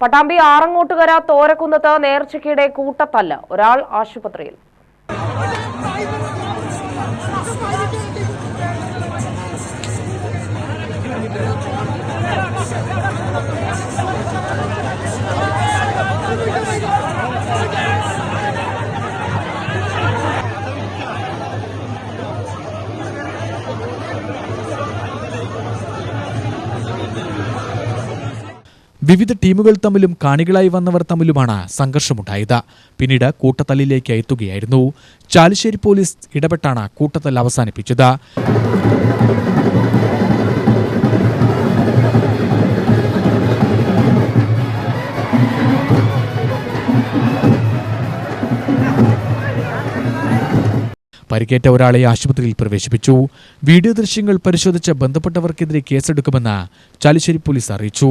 പട്ടാമ്പി ആറങ്ങോട്ടുകര തോരക്കുന്നത്ത് നേർച്ചയ്ക്കിടെ കൂട്ടത്തല്ല്, ഒരാൾ ആശുപത്രിയിൽ. വിവിധ ടീമുകൾ തമ്മിലും കാണികളായി വന്നവർ തമ്മിലുമാണ് സംഘർഷമുണ്ടായത്. പിന്നീട് കൂട്ടത്തല്ലിലേക്ക് എത്തുകയായിരുന്നു. ചാലിശ്ശേരി പോലീസ് ഇടപെട്ടാണ് കൂട്ടത്തല്ല് അവസാനിപ്പിച്ചത്. പരിക്കേറ്റ ഒരാളെ ആശുപത്രിയിൽ പ്രവേശിപ്പിച്ചു. വീഡിയോ ദൃശ്യങ്ങൾ പരിശോധിച്ച് ബന്ധപ്പെട്ടവർക്കെതിരെ കേസെടുക്കുമെന്ന് ചാലിശ്ശേരി പോലീസ് അറിയിച്ചു.